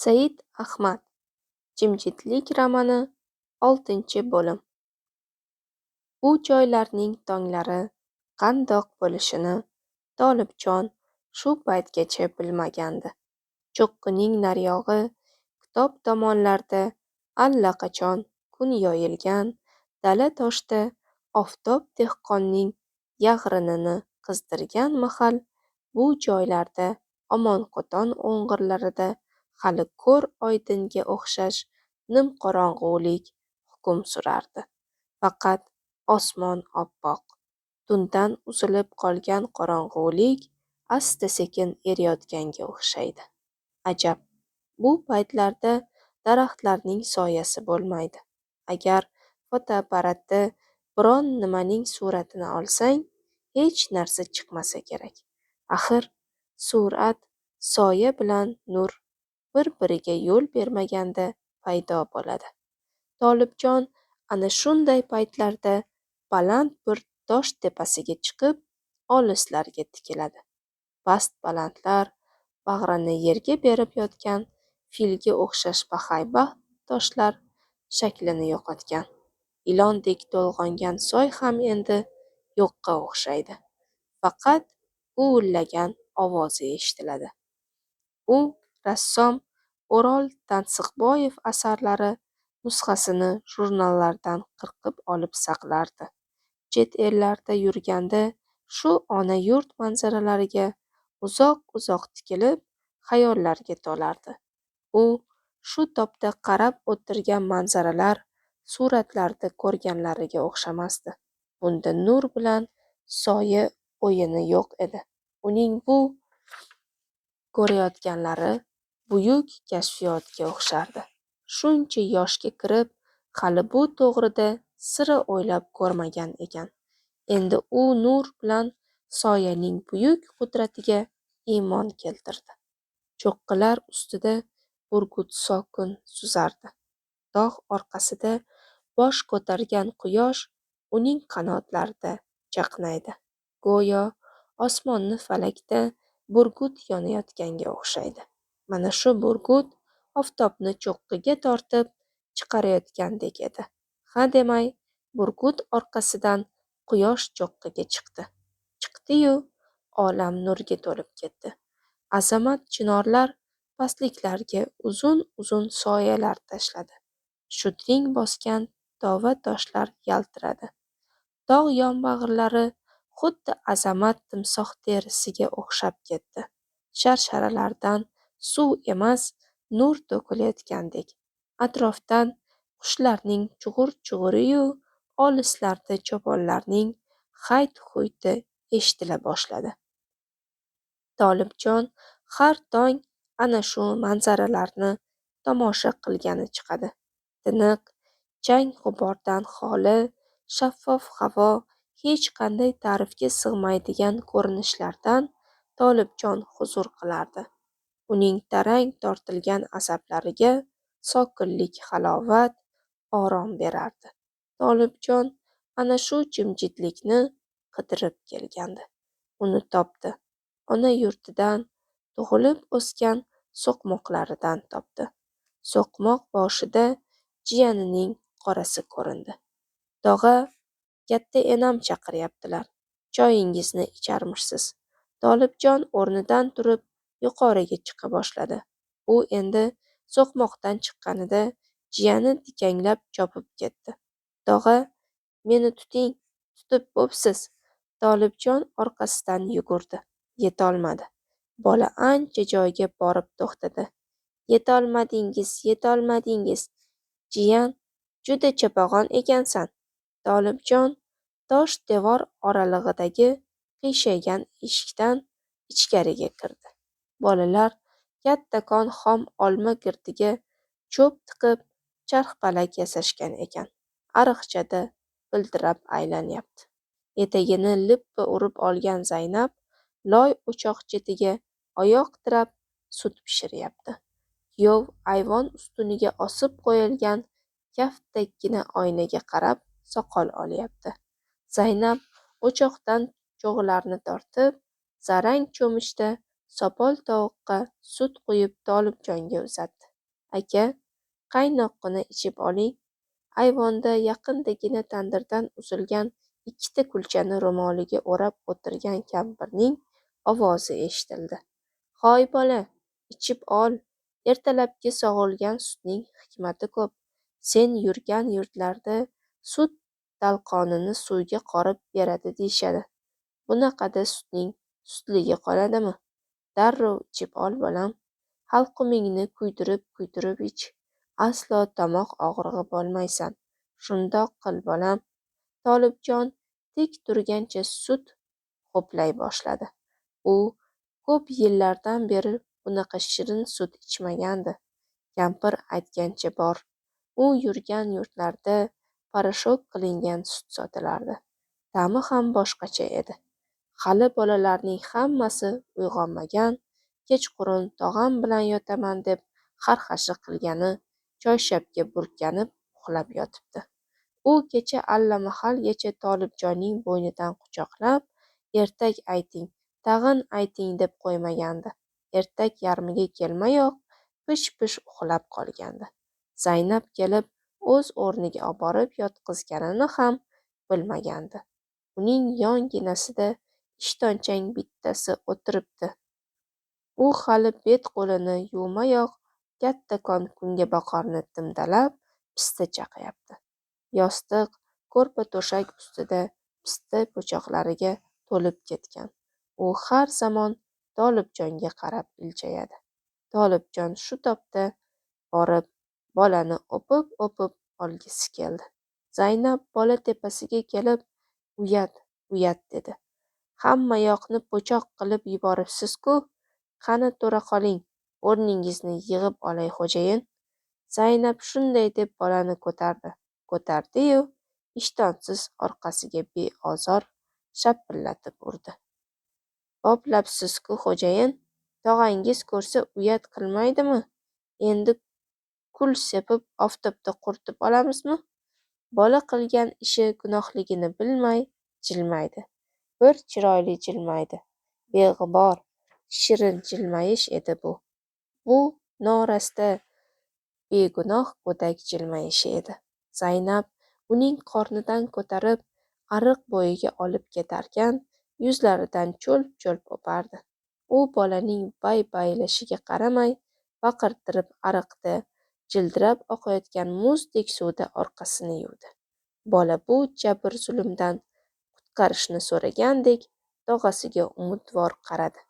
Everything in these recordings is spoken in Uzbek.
Said Ahmad Jimjitlik romani 6-bo'lim. U joylarning tonglari qandoq bo'lishini Tolibjon shu paytgacha bilmagandi. Cho'qqining naryog'i kitob tomonlarda allaqachon kun yoyilgan dala-toshda oftob dehqonning yag'rinini qizdirgan mahal bu joylarda Omonqo'ton o'ng'irlarida hali ko'r oydinga o'xshash nimqorong'ulik hukm surardi. Faqat osmon oppoq, tundan uzilib qolgan qorong'ulik asta-sekin eriyotganga o'xshaydi. Ajab, bu paytlarda daraxtlarning soyasi bo'lmaydi. Agar fotoapparatda biron nimaning suratini olsang, hech narsa chiqmasa kerak. Axir surat soya bilan nur bir-biriga yo'l bermaganda paydo bo'ladi. Tolibjon ana shunday paytlarda baland bir tosh tepasiga chiqib, olislarga tikiladi. Past-balandlar bag'rini yerga berib yotgan filga o'xshash bahaybat toshlar shaklini yo'qotgan. Ilondek to'lg'ongan soy ham endi yo'qqa o'xshaydi. Faqat uvillagan ovozi eshitiladi. U rassom O'rol Tansiqboyev asarlari nusxasini jurnallardan qirqib olib saqlardi. Chet ellarda yurganda shu ona yurt manzaralariga uzoq-uzoq tikilib, xayollarga tolardi. U shu topda qarab o'tirgan manzaralar suratlarda ko'rganlariga o'xshamasdi. Bunda nur bilan soya o'yini yo'q edi. Uning bu ko'rayotganlari buyuk kashfiyotga o'xshardi. Shuncha yoshga kirib, hali bu to'g'rida sira o'ylab ko'rmagan ekan. Endi u nur bilan soyaning buyuk qudratiga iymon keltirdi. Cho'qqilar ustida burgut sokin suzardi. Tog' orqasida bosh ko'targan quyosh uning qanotlarida chaqnaydi. Go'yo osmonni falakda burgut yonayotganga o'xshaydi. Mana shu burgut oftobni cho'qqiga tortib chiqarayotgandek edi. Ha demay, burgut orqasidan quyosh cho'qqiga chiqdi. Chiqdi-yu, olam nurga to'lib ketdi. Azamat chinorlar pastliklarga uzun-uzun soyalar tashladi. Shudring bosgan tova toshlar yaltiradi. Tog' yonbag'irlari xuddi azamat timsoh terisiga o'xshab ketdi. Sharsharalardan suv emas, nur to'kilayotgandek. Atrofdan qushlarning chug'ur-chug'uri-yu, olislarda cho'ponlarning hayt-huyti eshitila boshladi. Tolibjon har tong ana shu manzaralarni tomosha qilgani chiqadi. Tiniq, chang-g'ubordan xoli, shaffof havo, hech qanday ta'rifga sig'maydigan ko'rinishlardan Tolibjon huzur qilardi. Uning tarang tortilgan asablariga sokinlik, halovat, orom berardi. Tolibjon ana shu jimjitlikni qidirib kelgandi. Uni topdi. Ona yurtidan, tug'ilib o'sgan so'qmoqlaridan topdi. So'qmoq boshida jiyanining qorasi ko'rindi. Tog'a, katta enam chaqiryaptilar. Choyingizni icharmishsiz? Tolibjon o'rnidan turib yuqoriga chiqa boshladi. U endi so'qmoqdan chiqqanida jiyani dikanglab chopib ketdi. Tog'a, meni tuting, tutib bo'psiz. Tolibjon orqasidan yugurdi. Yetolmadi. Bola ancha joyga borib to'xtadi. Yetolmadingiz. Jiyan, juda chopag'on ekansan. Tolibjon tosh devor oralig'idagi qiyshaygan eshikdan ichkariga kirdi. Bolalar kattakon xom olma girdiga cho'p tiqib, charxpalak yasashgan ekan. Ariqchada pildirab aylanyapti. Etagini lippa urib olgan Zaynab loy o'choq chetiga oyoq tirab sut pishiryapti. Kuyov ayvon ustuniga osib qo'yilgan kaftdaggina oynaga qarab soqol olyapti. Zaynab o'choqdan cho'g'larni tortib, zarang cho'michda sopol tovuqqa sut quyib Tolibjonga uzatdi. aka, qaynoqqina ichib oling. Ayvonda yaqindagina tandirdan uzilgan ikkita kulchani ro'moliga o'rab o'tirgan kampirning ovozi eshitildi. Hoy bola, ichib ol. Ertalabki sog'ilgan sutning hikmati ko'p. Sen yurgan yurtlarda sut dalqonini suvga qorib beradi deyishadi. Bunaqada sutning sutligi qoladimi? Darrov ichib ol, bolam. Halqumingni kuydirib ich. Aslo tomoq og'rig'i bo'lmaysan. Shundoq qil, bolam. Tolibjon tik turgancha sut ho'play boshladi. U ko'p yillardan beri bunaqa shirin sut ichmagandi. Kampir aytgancha bor. U yurgan yurtlarda poroshok qilingan sut sotilardi. Ta'mi ham boshqacha edi. Hali bolalarning hammasi uyg'onmagan, kechqurun tog'am bilan yotaman deb xarxasha qilgani choyshabga burkanib uxlab yotibdi. U kecha allamahalgacha Tolibjonning bo'ynidan quchoqlab, ertak ayting, tag'in ayting deb qo'ymagandi. Ertak yarmiga kelmayoq pish-pish uxlab qolgandi. Zaynab kelib o'z o'rniga oborib yotqizganini ham bilmagandi. Uning yonginasida ishtonchan bittasi o'tiribdi. U hali bet-qo'lini yuvmayoq kattakon kungaboqarni timdalab pista chaqayapti. Yostiq, ko'rpa-to'shak ustida pista po'choqlariga to'lib ketgan. U har zamon Tolibjonga qarab iljayadi. Tolibjon shu topda borib bolani o'pib olgisi keldi. Zaynab bola tepasiga kelib, uyat dedi. Hamma yoqni po'choq qilib yuboribsiz-ku. Qani to'ra qoling, o'rningizni yig'ib olay xo'jayin. Zaynab shunday deb bolani ko'tardi-yu, ishtonsiz orqasiga beozor shapillatib urdi. Boplabsiz-ku xo'jayin, tog'angiz ko'rsa uyat qilmaydimi? Endi kul sepib oftobda quritib olamizmi? Bola qilgan ishi gunohligini bilmay jilmaydi. Bir chiroyli jilmaydi. Beg'ubor, shirin jilmayish edi bu. Bu norasta, begunoh go'dak jilmayishi edi. Zaynab uning qornidan ko'tarib ariq bo'yiga olib ketarkan, yuzlaridan cho'lp-cho'lp o'pardi. U bolaning bay-baylashiga qaramay, baqirtirib ariqda jildirab oqayotgan muzdek suvda orqasini yuvdi. Bola bu jabr-zulmdan qutqarishni so'ragandek tog'asiga umidvor qaradi.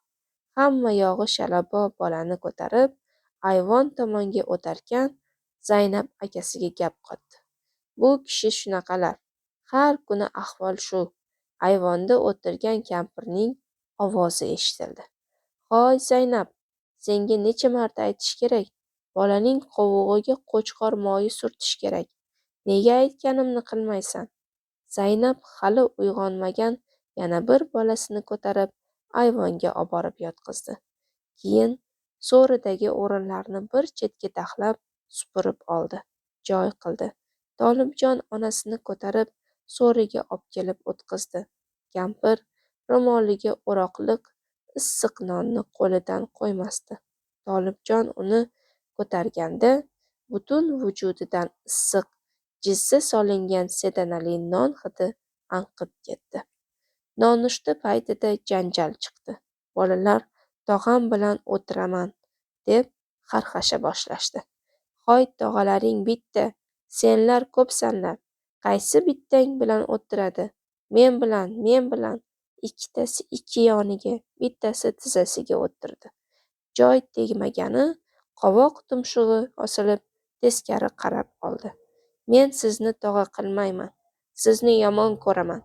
Hamma yog'i shalabbo bolani ko'tarib ayvon tomonga o'tarkan, Zaynab akasiga gap qotdi. Bu kishi shunaqalar. Har kuni ahvol shu. Ayvonda o'tirgan kampirning ovozi eshitildi. Hoy Zaynab, senga necha marta aytish kerak? Bolaning qovog'iga qo'chqor moyi surtish kerak. Nega aytganimni qilmaysan? Zaynab hali uyg'onmagan yana bir bolasini ko'tarib ayvonga oborib yotqizdi. Keyin so'ridagi o'rinlarni bir chetga taxlab supurib oldi, joy qildi. Tolibjon onasini ko'tarib so'riga olib o'tqizdi. Kampir ro'moliga o'roqliq issiq nonni qo'lidan qo'ymasdi. Tolibjon uni ko'targanda butun vujudidan issiq, jizza solingan sedanali non hidi anqib ketdi. Nonushta paytida janjal chiqdi. Bolalar tog'am bilan o'tiraman deb xarxasha boshlashdi. Hoy tog'alaring bitta, senlar ko'psanlar. Qaysi bittang bilan o'tiradi? Men bilan. Ikkitasi ikki yoniga, bittasi tizzasiga o'tirdi. Joy tegmagani qovoq tumshug'i osilib teskari qarab oldi. Men sizni tog'a qilmayman. Sizni yomon ko'raman.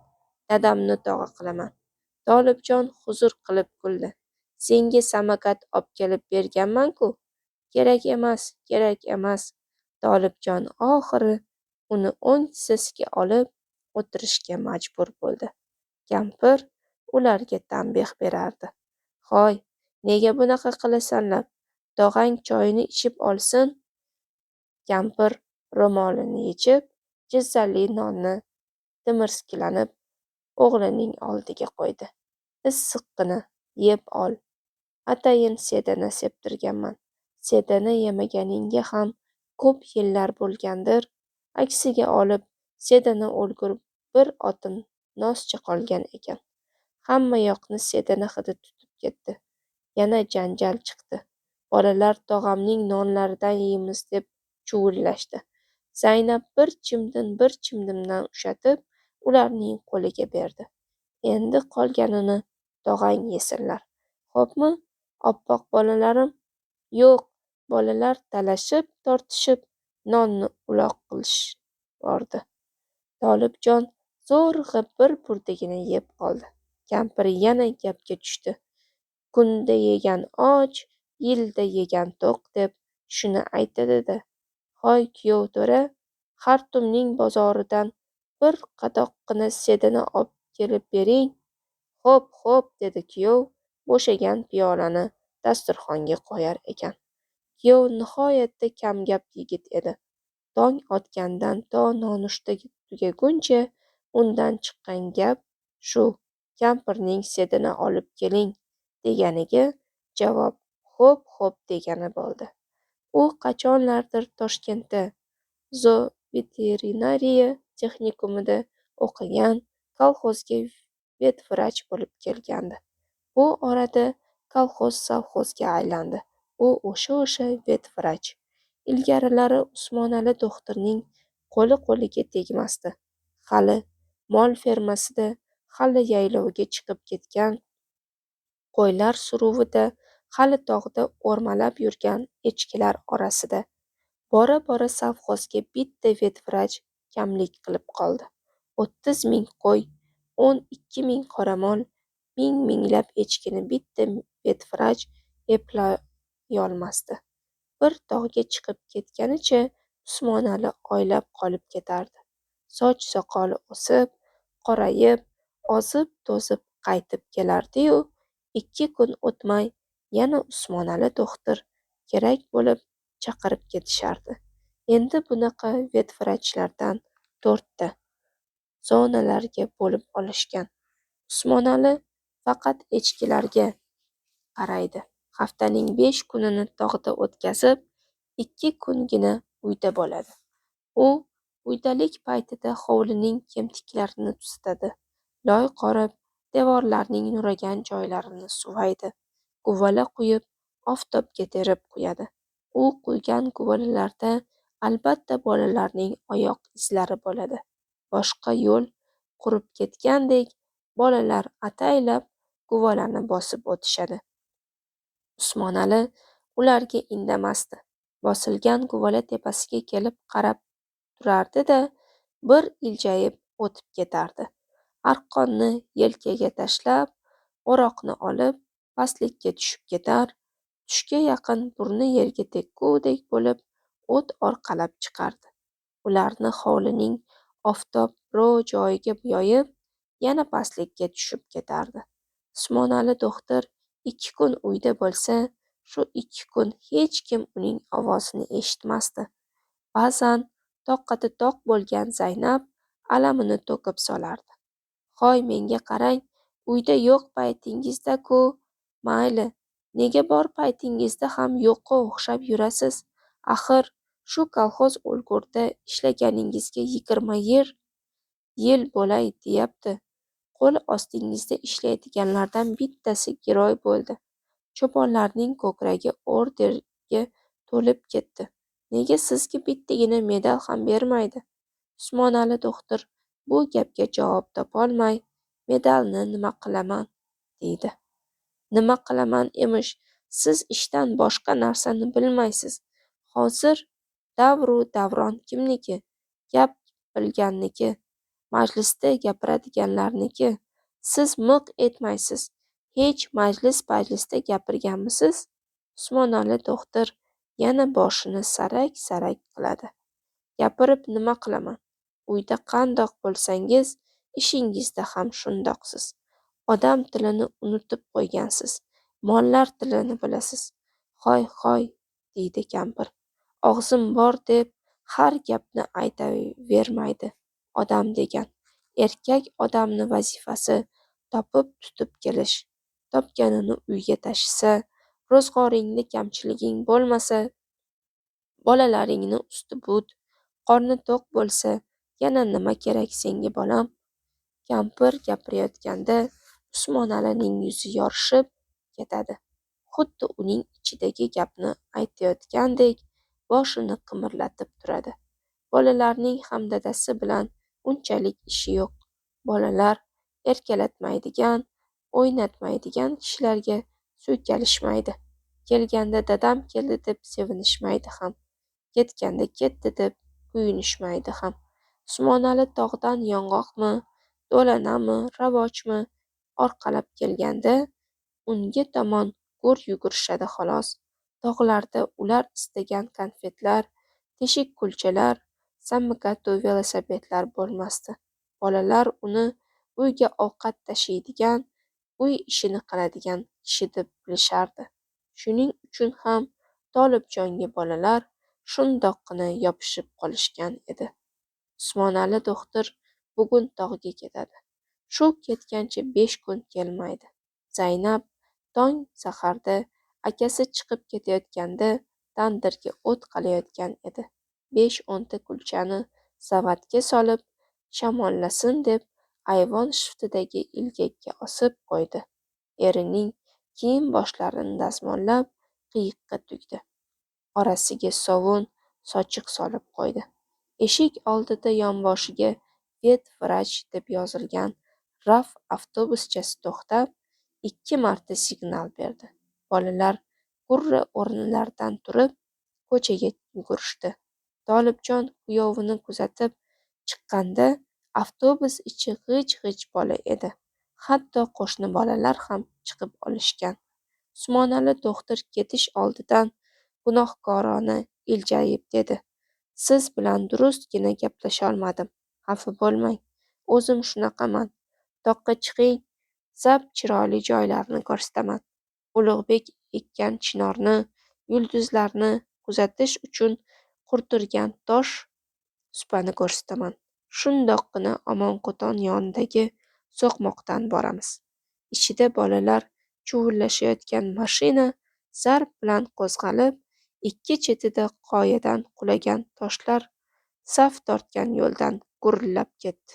Dadamni tog'a qilaman. Tolibjon huzur qilib kuldi. Senga samakat obkelib berganman-ku. Kerak emas. Tolibjon oxiri uni o'ng tizzasiga olib o'tirishga majbur bo'ldi. Kampir ularga tanbeh berardi. Hoy, nega bunaqa qilasanlar? Tog'ang choyini ichib olsin. Kampir ro'molini yechib, jizzali nonni timirskilanib o'g'lining oldiga qo'ydi. Issiqqina yeb ol. Atayin sedana septirganman. sedana yemaganingga ham ko'p yillar bo'lgandir. Aksiga olib, sedana o'lgur bir otim noscha qolgan ekan. Hamma yoqni sedana hidi tutib ketdi. Yana janjal chiqdi. Bolalar tog'amning nonlaridan yeymiz deb chuvillashdi. Zaynab bir chimdimdan ushatib, ularning qo'liga berdi. Endi qolganini tog'ang yesinlar. Xo'pmi, oppoq bolalarim? Yo'q, bolalar talashib, tortishib, nonni uloq qilishvordi. Tolibjon zo'rg'a bir burdagina yeb qoldi. Kampir yana gapga tushdi. Kunda yegan och, yilda yegan to'q deb shuni aytadi-da. Hoy kuyov to'ra, Xartumning bozoridan bir qadoqqina sedana olib kelib bering. Xo'p, dedi kuyov bo'shagan piyolani dasturxonga qo'yar ekan. Kuyov nihoyatda kamgap yigit edi. Tong otgandan to nonushta tugaguncha undan chiqqan gap shu: kampirning sedana olib keling deganiga javob xo'p degani bo'ldi. U qachonlardir Toshkentda zoveterinariya texnikumida o'qigan, kolxozga vetvrach bo'lib kelgandi. Bu orada kolxoz sovxozga aylandi. U o'sha vetvrach. Ilgarilari Usmonali do'xtirning qo'liga tegmasdi. Hali mol fermasida, hali yaylovga chiqib ketgan qo'ylar suruvida, hali tog'da o'rmalab yurgan echkilar orasida. Bora sovxozga bitta vetvrach kamlik qilib qoldi. 30,000 qo'y, 12,000 qoramol, minglab echkini bitta vetvrach eplayolmasdi. Bir tog'ga chiqib ketganicha Usmonali oylab qolib ketardi. Soch soqoli o'sib, qorayib, ozib-to'zib qaytib kelardi-yu, 2 kun o'tmay yana Usmonali do'xtir kerak bo'lib chaqirib ketishardi. Endi bunaqa vetvrachlardan 4 ta zonalarga bo'lib olishgan. Usmonali faqat echkilarga qaraydi. Haftaning 5 kunini tog'da o'tkazib, 2 kungina uyda bo'ladi. U uydalik paytida hovlining kemtiklarini tuzatadi. Loy qorib, devorlarning nuragan joylarini suvaydi. Guvala quyib, oftobga terib qo'yadi. U quygan guvalalarda albatta bolalarning oyoq izlari bo'ladi. Boshqa yo'l qurib ketgandek, bolalar ataylab guvalani bosib o'tishadi. Usmonali ularga indamasdi. Bosilgan guvala tepasiga kelib qarab turardi-da, bir iljayib o'tib ketardi. Arqonni yelkaga tashlab, o'roqni olib, pastlikka tushib ketar. Tushga yaqin burni yerga tekkudek bo'lib, o't orqalab chiqardi. Ularni hovlining oftobro joyiga yoyib, yana pastlikka tushib ketardi. Usmonali do'xtir 2 kun uyda bo'lsa, shu 2 kun hech kim uning ovozini eshitmasdi. Ba'zan toqati toq bo'lgan Zaynab alamini to'kib solardi. Hoy, menga qarang, uyda yo'q paytingizda-ku, mayli, nega bor paytingizda ham yo'qqa o'xshab yurasiz? Axir shu kolxoz o'lgurda ishlaganingizga 20 yil bo'lay deyapti. Qo'l ostingizda ishlaydiganlardan bittasi giroy bo'ldi. Cho'ponlarning ko'kragi orderga to'lib ketdi. Nega sizga bittagina medal ham bermaydi? Usmonali do'xtir bu gapga javob topolmay, medalni nima qilaman, deydi. Nima qilaman emish, siz ishdan boshqa narsani bilmaysiz. Hozir davru davron kimniki? Gap bilganniki, majlisda gapiradiganlarniki. Siz miq etmaysiz. Hech majlis-pajlisda gapirganmisiz? Usmonali do'xtir yana boshini sarak qiladi. Gapirib nima qilaman? Uyda qandoq bo'lsangiz, ishingizda ham shundoqsiz. Odam tilini unutib qo'ygansiz. Mollar tilini bilasiz. Hoy, deydi kampir. Og'zim bor deb har gapni aytavermaydi odam degan. Erkak odamni vazifasi topib tutib kelish. Topganini uyga tashisa, ro'zg'oringda kamchiliging bo'lmasa, bolalaringni usti but, qorni to'q bo'lsa, yana nima kerak senga bolam? Kampir gapirayotganda Usmonalining yuzi yorishib ketadi. Xuddi uning ichidagi gapni aytayotgandek boshini qimirlatib turadi. Bolalarning ham dadasi bilan unchalik ishi yo'q. Bolalar erkalatmaydigan, o'ynatmaydigan kishilarga suykalishmaydi. Kelganda dadam keldi deb sevinishmaydi ham. Ketganda ketdi deb kuyunishmaydi ham. Usmonali tog'dan yong'oqmi, do'lanami, ravochmi orqalab kelganda unga tomon go'r yugurishadi xolos. Tog'larda ular istagan konfetlar, teshik kulchalar, samokatu velosipedlar bo'lmasdi. Bolalar uni uyga ovqat tashiydigan, uy ishini qiladigan kishi deb bilishardi. Shuning uchun ham Tolibjonga bolalar shundoqqina yopishib qolishgan edi. Usmonali do'xtir bugun tog'ga ketadi. Shu ketgancha 5 kun kelmaydi. Zaynab tong saharda akasi chiqib ketayotganda tandirga o't qalayotgan edi. 5-10 ta kulchani savatga solib, shamollasin deb ayvon shiftidagi ilgakka osib qo'ydi. Erining kiyim boshlarini dazmollab, qiyiqqa tugdi. Orasiga sovun, sochiq solib qo'ydi. Eshik oldida yonboshiga vet vrach deb yozilgan RAF avtobuschasi to'xtab, 2 marta signal berdi. Bolalar gurra o'rnlaridan turib, ko'chaga yugurishdi. Tolibjon kuyovini kuzatib chiqqanda avtobus ichi g'ij-g'ij bola edi. Hatto qo'shni bolalar ham chiqib olishgan. Usmonali do'xtir ketish oldidan gunohkorona iljayib dedi: "Siz bilan durustgina gaplasholmadim. Xafa bo'lmang. O'zim shunaqaman. Toqqa chiqing, zab chiroyli joylarni ko'rsataman. Ulug'bek ekkan chinorni, yulduzlarni kuzatish uchun qurdirgan tosh supani ko'rsataman. Shundoqqina Omonqo'ton yonidagi so'qmoqdan boramiz." Ichida bolalar chuvillashayotgan mashina zarb bilan qo'zg'alib, ikki chetida qoyadan qulagan toshlar saf tortgan yo'ldan gurillab ketdi.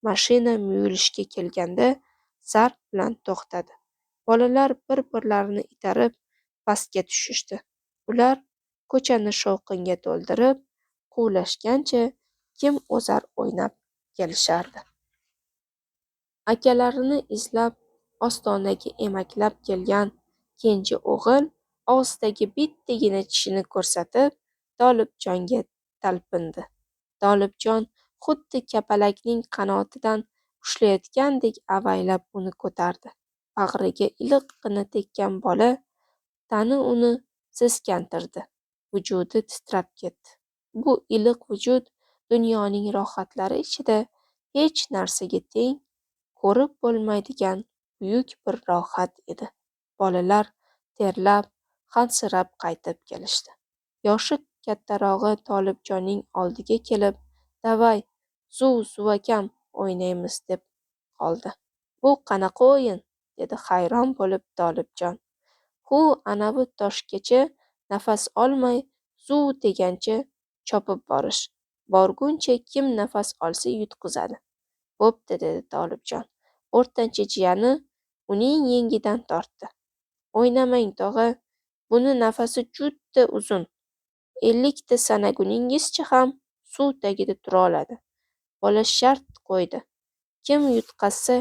Mashina muyulishga kelganda zarb bilan to'xtadi. Bolalar bir-birlarini itarib pastga tushishdi. Ular ko'chani shovqinga to'ldirib, quvlashgancha kim o'zar o'ynab kelishardi. Akalarini izlab ostonaga emaklab kelgan kenja o'g'il og'zidagi bittagina tishini ko'rsatib Tolibjonga talpindi. Tolibjon xuddi kapalakning qanotidan ushlayotgandek avaylab uni ko'tardi. Bag'riga iliqqina tekkan bola tani uni seskantirdi. Vujudi titrab ketdi. Bu iliq vujud dunyoning rohatlari ichida hech narsaga teng, ko'rib bo'lmaydigan buyuk bir rohat edi. Bolalar terlab, hansirab qaytib kelishdi. Yoshi kattarog'i Tolibjonning oldiga kelib, "Davay, zuvakam o'ynaymiz" deb qoldi. "Bu qanaqa o'yin?" dedi hayron bo'lib Tolibjon. "Hu anavi toshgacha nafas olmay zuv degancha chopib borish. Borguncha kim nafas olsa yutqizadi." "Bo'pti", dedi Tolibjon. O'rtancha jiyani uning yengidan tortdi. "O'ynamang, tog'a, buni nafasi juda uzun. 50 ta sanaguningizcha ham suv tagida tura oladi." Bola shart qo'ydi: "Kim yutqazsa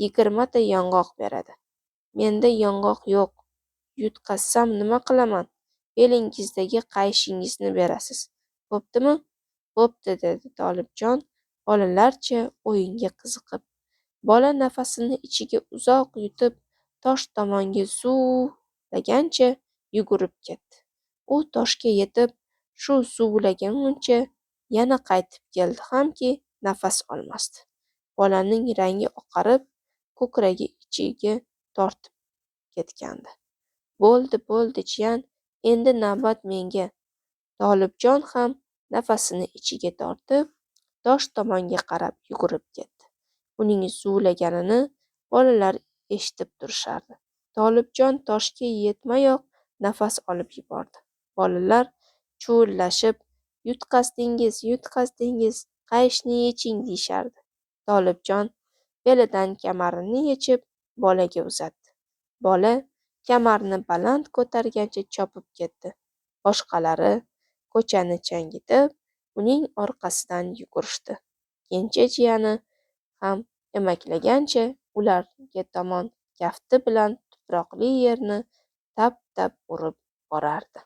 20 ta yong'oq beradi." "Menda yong'oq yo'q. Yutqazsam nima qilaman? Belingizdagi qayishingizni berasiz. Bo'ptimi?" "Bo'pti", dedi Tolibjon bolalarcha o'yinga qiziqib. Bola nafasini ichiga uzoq yutib, tosh tomonga zuvlagancha yugurib ketdi. U toshga yetib, shu zuvlaguncha yana qaytib keldi hamki, nafas olmasdi. Bolaning rangi oqarib, ko'kragi ichiga tortib ketgandi. "Bo'ldi, bo'ldi, jiyan, endi navbat menga." Tolibjon ham nafasini ichiga tortib, tosh tomonga qarab yugurib ketdi. Uning zuvlaganini bolalar eshitib turishardi. Tolibjon toshga yetmayoq nafas olib yubordi. Bolalar chuvillashib, yutqazdingiz, qayishni yeching deyishardi. Tolibjon belidan kamarini yechib, bolaga uzatdi. Bola kamarni baland ko'targancha chopib ketdi. Boshqalari ko'chani changitib, uning orqasidan yugurishdi. Kenja jiyani ham emaklagancha ularga tomon kafti bilan tuproqli yerni tap-tap urib borardi.